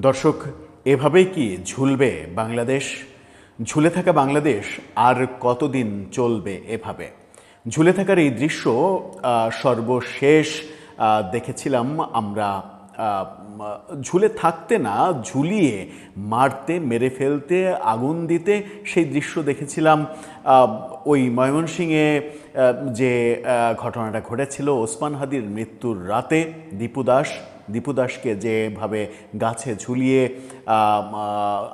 দর্শক, এভাবেই কি ঝুলবে বাংলাদেশ? ঝুলে থাকা বাংলাদেশ আর কতদিন চলবে এভাবে? ঝুলে থাকার এই দৃশ্য সর্বশেষ দেখেছিলাম আমরা। ঝুলে থাকতে না, ঝুলিয়ে মারতে, মেরে ফেলতে, আগুন দিতে, সেই দৃশ্য দেখেছিলাম ওই ময়মনসিংহে যে ঘটনাটা ঘটেছিল ওসমান হাদির মৃত্যুর রাতে। দীপু দাসকে যেভাবে গাছে ঝুলিয়ে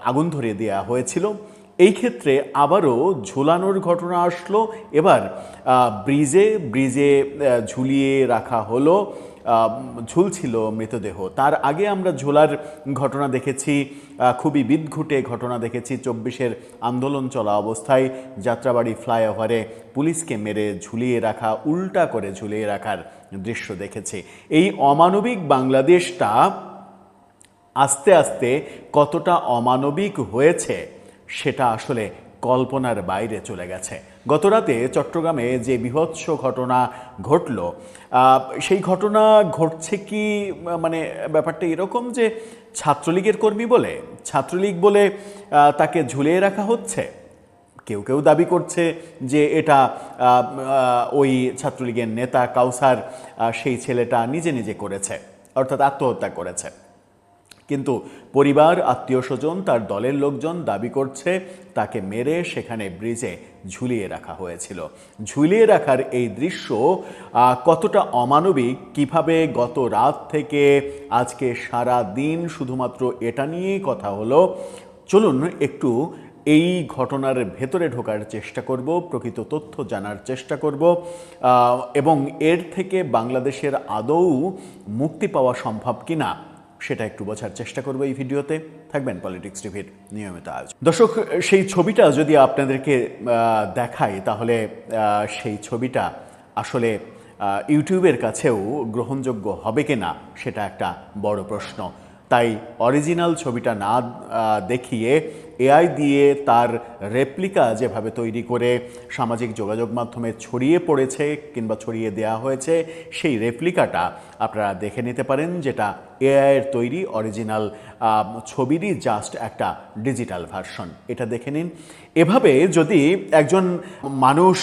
আগুন ধরিয়ে দেওয়া হয়েছিল, এই ক্ষেত্রে আবারও ঝুলানোর ঘটনা আসলো। এবার ব্রিজে ঝুলিয়ে রাখা হলো, ঝুলছিল মৃতদেহ। তার আগে আমরা ঝোলার ঘটনা দেখেছি, খুবই বিদঘুটে ঘটনা দেখেছি 24-এর আন্দোলন চলা অবস্থায় যাত্রাবাড়ি ফ্লাইওভারে পুলিশকে মেরে ঝুলিয়ে রাখা, উল্টা করে ঝুলিয়ে রাখার দৃশ্য দেখেছি। এই অমানবিক বাংলাদেশটা আস্তে আস্তে কতটা অমানবিক হয়েছে সেটা আসলে কল্পনার বাইরে চলে গেছে। গতরাতে চট্টগ্রামে যে বীভৎস ঘটনা ঘটল, সেই ঘটনা ঘটছে কি, মানে ব্যাপারটা এরকম যে ছাত্রলীগের কর্মী বলে, ছাত্রলীগ বলে তাকে ঝুলিয়ে রাখা হচ্ছে। কেউ কেউ দাবি করছে যে এটা ওই ছাত্রলীগের নেতা কাউসার, সেই ছেলেটা নিজে নিজে করেছে, অর্থাৎ আত্মহত্যা করেছে। কিন্তু পরিবার, আত্মীয় স্বজন, তার দলের লোকজন দাবি করছে তাকে মেরে সেখানে ব্রিজে ঝুলিয়ে রাখা হয়েছিল। ঝুলিয়ে রাখার এই দৃশ্য কতটা অমানবিক, কিভাবে গত রাত থেকে আজকে সারা দিন শুধুমাত্র এটা নিয়েই কথা হলো। চলুন একটু এই ঘটনার ভেতরে ঢোকার চেষ্টা করব, প্রকৃত তথ্য জানার চেষ্টা করব, এবং এর থেকে বাংলাদেশের আদৌ মুক্তি পাওয়া সম্ভব কিনা সেটা একটু বোঝার চেষ্টা করবো এই ভিডিওতে। থাকবেন পলিটিক্স টিভির নিয়মিত আয়োজন। দর্শক, সেই ছবিটা যদি আপনাদেরকে দেখাই, তাহলে সেই ছবিটা আসলে ইউটিউবের কাছেও গ্রহণযোগ্য হবে কিনা সেটা একটা বড় প্রশ্ন। তাই অরিজিনাল ছবিটা না দেখিয়ে এআই দিয়ে তার রেপ্লিকা যেভাবে তৈরি করে সামাজিক যোগাযোগ মাধ্যমে ছড়িয়ে পড়েছে কিংবা ছড়িয়ে দেওয়া হয়েছে, সেই রেপ্লিকাটা আপনারা দেখে নিতে পারেন, যেটা এআইয়ের তৈরি অরিজিনাল ছবিরই জাস্ট একটা ডিজিটাল ভার্সন। এটা দেখে নিন। এভাবে যদি একজন মানুষ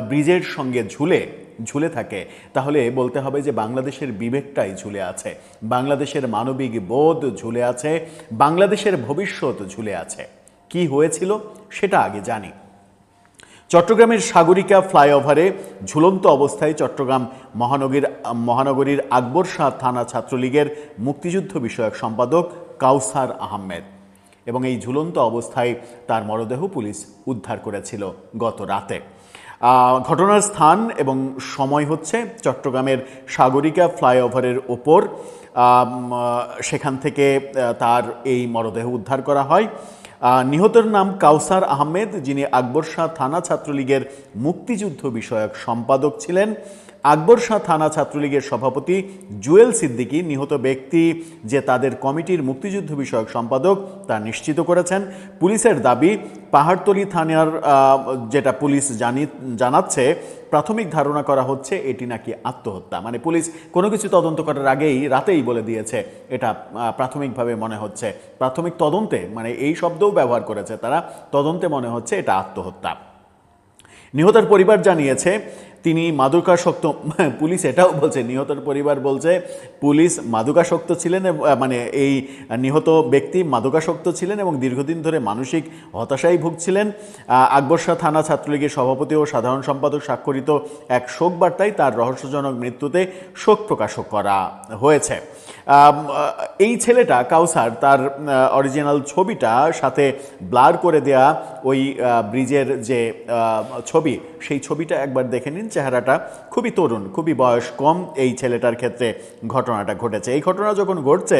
ব্রিজের সঙ্গে ঝুলে থাকে, তাহলে বলতে হবে যে বাংলাদেশের বিবেকটাই ঝুলে আছে, বাংলাদেশের মানবিক বোধ ঝুলে আছে, বাংলাদেশের ভবিষ্যৎ ঝুলে আছে। কি হয়েছিল সেটা আগে জানি। চট্টগ্রামের সাগরিকা ফ্লাইওভারে ঝুলন্ত অবস্থায় চট্টগ্রাম মহানগরীর আকবর শাহ থানা ছাত্রলীগের মুক্তিযুদ্ধ বিষয়ক সম্পাদক কাউসার আহমেদ, এবং এই ঝুলন্ত অবস্থায় তার মরদেহ পুলিশ উদ্ধার করেছিল গত রাতে। ঘটনার স্থান এবং সময় হচ্ছে চট্টগ্রামের সাগরিকা ফ্লাইওভারের ওপর। সেখান থেকে তার এই মরদেহ উদ্ধার করা হয়। নিহতের নাম কাউসার আহমেদ, যিনি আকবর শাহ থানা ছাত্রলীগের মুক্তিযুদ্ধ বিষয়ক সম্পাদক ছিলেন। আকবর শাহ থানা ছাত্রলীগের সভাপতি জুয়েল সিদ্দিকী নিহত ব্যক্তি যে তাদের কমিটির মুক্তিযুদ্ধ বিষয়ক সম্পাদক তা নিশ্চিত করেছেন। পুলিশের দাবি, পাহাড়তলী থানার যেটা পুলিশ জানাচ্ছে, প্রাথমিক ধারণা করা হচ্ছে এটি নাকি আত্মহত্যা। মানে পুলিশ কোনো কিছু তদন্ত করার আগেই রাতেই বলে দিয়েছে এটা প্রাথমিকভাবে মনে হচ্ছে, প্রাথমিক তদন্তে, মানে এই শব্দও ব্যবহার করেছে তারা, তদন্তে মনে হচ্ছে এটা আত্মহত্যা। নিহতের পরিবার জানিয়েছে তিনি মাদকাসক্ত, পুলিশ এটাও বলছে, নিহতের পরিবার বলছে পুলিশ মাদকাসক্ত ছিলেন, মানে এই নিহত ব্যক্তি মাদকাসক্ত ছিলেন এবং দীর্ঘদিন ধরে মানসিক হতাশায় ভুগছিলেন। আকবর শাহ থানা ছাত্রলীগের সভাপতি ও সাধারণ সম্পাদক স্বাক্ষরিত এক শোক বার্তায় তার রহস্যজনক মৃত্যুতে শোক প্রকাশ করা হয়েছে। এই ছেলেটা কাউসার, তার অরিজিনাল ছবিটা সাথে ব্লার করে দেয়া ওই ব্রিজের যে ছবি, সেই ছবিটা একবার দেখে নিন। চেহারাটা খুবই তরুণ, খুবই বয়স কম এই ছেলেটার ক্ষেত্রে ঘটনাটা ঘটেছে। এই ঘটনা যখন ঘটছে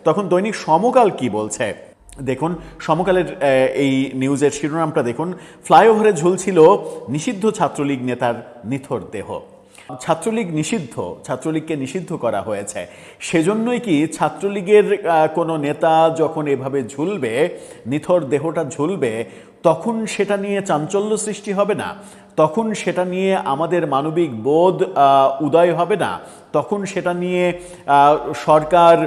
তখন দৈনিক সমকাল কি বলছে দেখুন। সমকালের এই নিউজের শিরোনামটা দেখুন, ফ্লাইওভারে ঝুলছিল নিষিদ্ধ ছাত্রলীগ নেতার নিথর দেহ। ছাত্রলীগ নিষিদ্ধ, ছাত্রলীগকে নিষিদ্ধ করা হয়েছে, সেজন্যই কি ছাত্রলীগের কোনো নেতা যখন এভাবে ঝুলবে, নিথর দেহটা ঝুলবে, তখন সেটা নিয়ে চাঞ্চল্য সৃষ্টি হবে না, তখন সেটা নিয়ে আমাদের মানবিক বোধ উদয় হবে না, তখন সেটা নিয়ে সরকার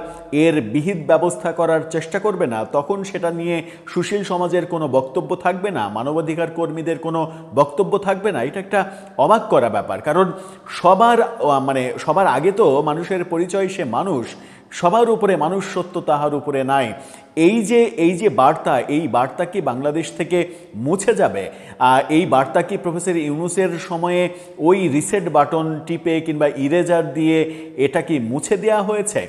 এর বিহিত ব্যবস্থা করার চেষ্টা করবে না, তখন সেটা নিয়ে সুশীল সমাজের কোনো বক্তব্য থাকবে না, মানবাধিকার কর্মীদের কোনো বক্তব্য থাকবে না। এটা একটা অবাক করা ব্যাপার, কারণ সবার আগে তো মানুষের পরিচয় সে মানুষ, সবার উপরে মানুষ সত্য, তাহার উপরে নাই। এই যে বার্তা, এই বার্তা কি বাংলাদেশ থেকে মুছে যাবে? এই বার্তা কি প্রফেসর ইউনূসের সময়ে ওই রিসেট বাটন টিপে কিংবা ইরেজার দিয়ে এটা কি মুছে দেওয়া হয়েছে?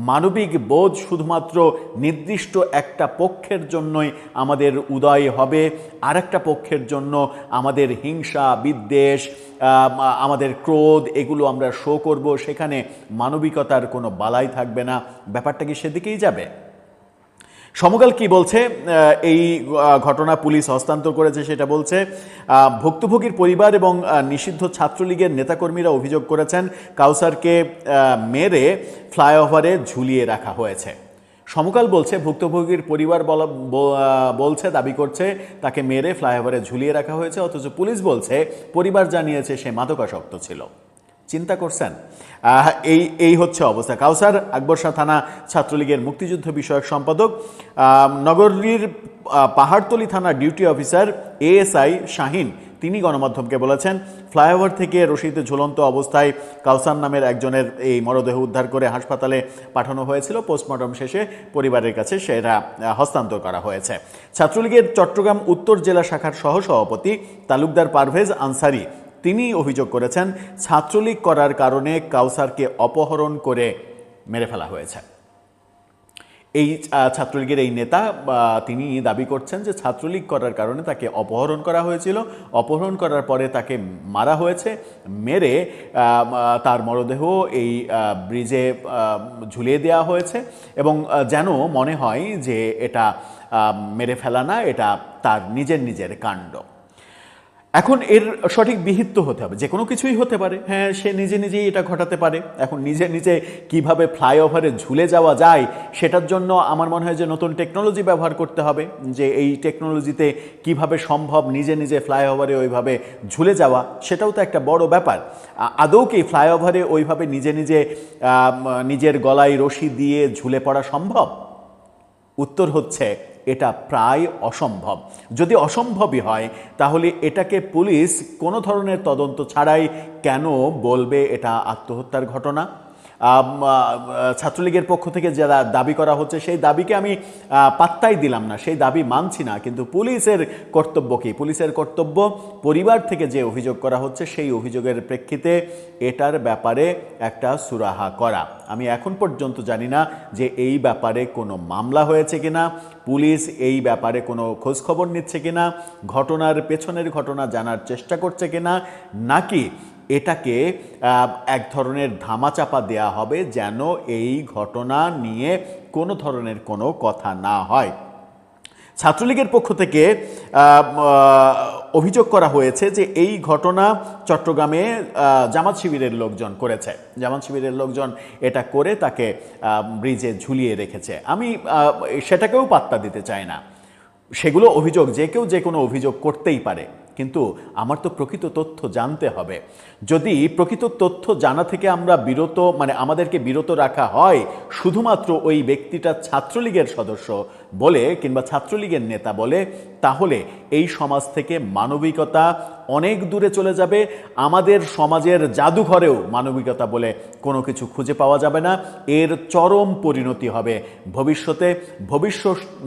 মানবিক বোধ শুধুমাত্র নির্দিষ্ট একটা পক্ষের জন্যই আমাদের উদয় হবে, আর একটা পক্ষের জন্য আমাদের হিংসা, বিদ্বেষ, আমাদের ক্রোধ, এগুলো আমরা শো করব, সেখানে মানবিকতার কোনো বালাই থাকবে না। ব্যাপারটা কি সেদিকেই যাবে? সমকাল কি বলছে? এই ঘটনা পুলিশ হস্তান্তর করেছে সেটা বলছে, ভুক্তভোগীর পরিবার এবং নিষিদ্ধ ছাত্রলীগের নেতাকর্মীরা অভিযোগ করেছেন কাউসারকে মেরে ফ্লাইওভারে ঝুলিয়ে রাখা হয়েছে। সমকাল বলছে ভুক্তভোগীর পরিবার বলছে, দাবি করছে তাকে মেরে ফ্লাইওভারে ঝুলিয়ে রাখা হয়েছে, অথচ পুলিশ বলছে পরিবার জানিয়েছে সে মাদকাসক্ত ছিল। চিন্তা করছেন? এই হচ্ছে অবস্থা। কাউসার আকবর শাহ থানা ছাত্রলীগের মুক্তিযুদ্ধ বিষয়ক সম্পাদক, নগরীর পাহাড়তলী থানার ডিউটি অফিসার এএসআই শাহিন, তিনি গণমাধ্যমকে বলেছেন ফ্লাইওভার থেকে রশিদে ঝুলন্ত অবস্থায় কাউসার নামের একজনের এই মরদেহ উদ্ধার করে হাসপাতালে পাঠানো হয়েছিল। পোস্টমর্টম শেষে পরিবারের কাছে সেটা হস্তান্তর করা হয়েছে। ছাত্রলীগের চট্টগ্রাম উত্তর জেলা শাখার সহসভাপতি তালুকদার পারভেজ আনসারি, তিনি অভিযোগ করেছেন ছাত্রলীগ করার কারণে কাউসারকে অপহরণ করে মেরে ফেলা হয়েছে। এই ছাত্রলীগের এই নেতা তিনি দাবি করছেন যে ছাত্রলীগ করার কারণে তাকে অপহরণ করা হয়েছিল, অপহরণ করার পরে তাকে মারা হয়েছে, মেরে তার মরদেহ এই ব্রিজে ঝুলিয়ে দেওয়া হয়েছে, এবং যেন মনে হয় যে এটা মেরে ফেলা না, এটা তার নিজের কাণ্ড। এখন এর সঠিক বিহিত হতে হবে, যে কোনো কিছুই হতে পারে। হ্যাঁ, সে নিজেই এটা ঘটাতে পারে। এখন নিজে কিভাবে ফ্লাইওভারে ঝুলে যাওয়া যায় সেটার জন্য আমার মনে হয় যে নতুন টেকনোলজি ব্যবহার করতে হবে, যে এই টেকনোলজিতে কিভাবে সম্ভব নিজে ফ্লাইওভারে ওইভাবে ঝুলে যাওয়া, সেটাও তো একটা বড় ব্যাপার। আদৌ কি ফ্লাইওভারে ওইভাবে নিজের গলায় রশি দিয়ে ঝুলে পড়া সম্ভব? উত্তর হচ্ছে এটা প্রায় অসম্ভব। যদি অসম্ভবই হয় তাহলে এটাকে পুলিশ কোনো ধরনের তদন্ত ছাড়াই কেন বলবে এটা আত্মহত্যার ঘটনা? ছাত্রলীগের পক্ষ থেকে যারা দাবি করা হচ্ছে সেই দাবিকে আমি পাত্তাই দিলাম না, সেই দাবি মানছি না, কিন্তু পুলিশের কর্তব্য কি? পুলিশের কর্তব্য পরিবার থেকে যে অভিযোগ করা হচ্ছে সেই অভিযোগের প্রেক্ষিতে এটার ব্যাপারে একটা সুরাহা করা। আমি এখন পর্যন্ত জানি না যে এই ব্যাপারে কোনো মামলা হয়েছে কিনা, পুলিশ এই ব্যাপারে কোনো খোঁজখবর নিচ্ছে কিনা, ঘটনার পেছনের ঘটনা জানার চেষ্টা করছে কিনা, নাকি এটাকে এক ধরনের ধামাচাপা দেয়া হবে যেন এই ঘটনা নিয়ে কোনো ধরনের কোনো কথা না হয়। ছাত্রলীগের পক্ষ থেকে অভিযোগ করা হয়েছে যে এই ঘটনা চট্টগ্রামে জামাত শিবিরের লোকজন করেছে, জামাত শিবিরের লোকজন এটা করে তাকে ব্রিজে ঝুলিয়ে রেখেছে। আমি সেটাকেও পাত্তা দিতে চাই না। সেগুলো অভিযোগ, যে কেউ যে কোনো অভিযোগ করতেই পারে, কিন্তু আমার তো প্রকৃত তথ্য জানতে হবে। যদি প্রকৃত তথ্য জানা থেকে আমরা আমাদেরকে বিরত রাখা হয় শুধুমাত্র ওই ব্যক্তিটা ছাত্রলীগের সদস্য বলে কিংবা ছাত্রলীগের নেতা বলে, তাহলে এই সমাজ থেকে মানবিকতা অনেক দূরে চলে যাবে। আমাদের সমাজের জাদুঘরেও মানবিকতা বলে কোনো কিছু খুঁজে পাওয়া যাবে না। এর চরম পরিণতি হবে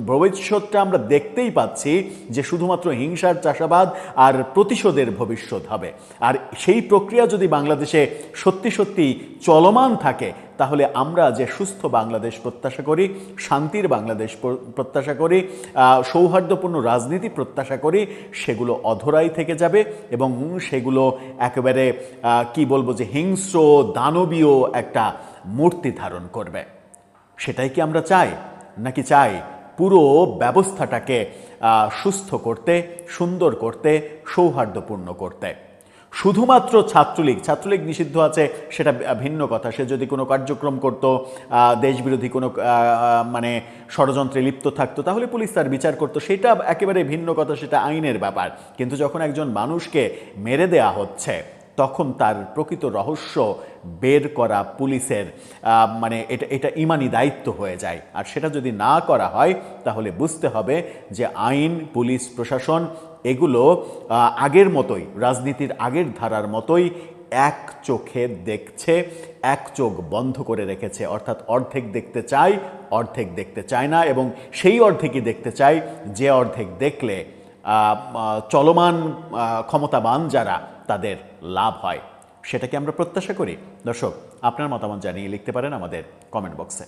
ভবিষ্যৎটা আমরা দেখতেই পাচ্ছি যে শুধুমাত্র হিংসার চাষাবাদ আর প্রতিশোধের ভবিষ্যৎ হবে। আর সেই প্রক্রিয়া যদি বাংলাদেশে সত্যি চলমান থাকে, তাহলে আমরা যে সুস্থ বাংলাদেশ প্রত্যাশা করি, শান্তির বাংলাদেশ প্রত্যাশা করি, সৌহার্দ্যপূর্ণ রাজনীতি প্রত্যাশা করি, সেগুলো অধরাই থেকে যাবে এবং সেগুলো একেবারে যে হিংস্র দানবীয় একটা মূর্তি ধারণ করবে। সেটাই কি আমরা চাই? নাকি চাই পুরো ব্যবস্থাটাকে সুস্থ করতে, সুন্দর করতে, সৌহার্দ্যপূর্ণ করতে? শুধুমাত্র ছাত্রলীগ নিষিদ্ধ আছে সেটা ভিন্ন কথা। সে যদি কোনো কার্যক্রম করত, দেশবিরোধী কোনো মানে ষড়যন্ত্রে লিপ্ত থাকতো, তাহলে পুলিশ তার বিচার করতো, সেটা একেবারে ভিন্ন কথা, সেটা আইনের ব্যাপার। কিন্তু যখন একজন মানুষকে মেরে দেয়া হচ্ছে, তখন তার প্রকৃত রহস্য বের করা পুলিশের মানে এটা ইমানি দায়িত্ব হয়ে যায়। আর সেটা যদি না করা হয়, তাহলে বুঝতে হবে যে আইন, পুলিশ প্রশাসন এগুলো আগের মতোই, রাজনীতির আগের ধারার মতোই এক চোখে দেখছে, এক চোখ বন্ধ করে রেখেছে। অর্থাৎ অর্ধেক দেখতে চায়, অর্ধেক দেখতে চায় না, এবং সেই অর্ধেকই দেখতে চায় যে অর্ধেক দেখলে চলমান ক্ষমতাবান যারা, তাদের লাভ হয়। সেটাকে আমরা প্রত্যাশা করি। দর্শক, আপনার মতামত জানিয়ে লিখতে পারেন আমাদের কমেন্ট বক্সে।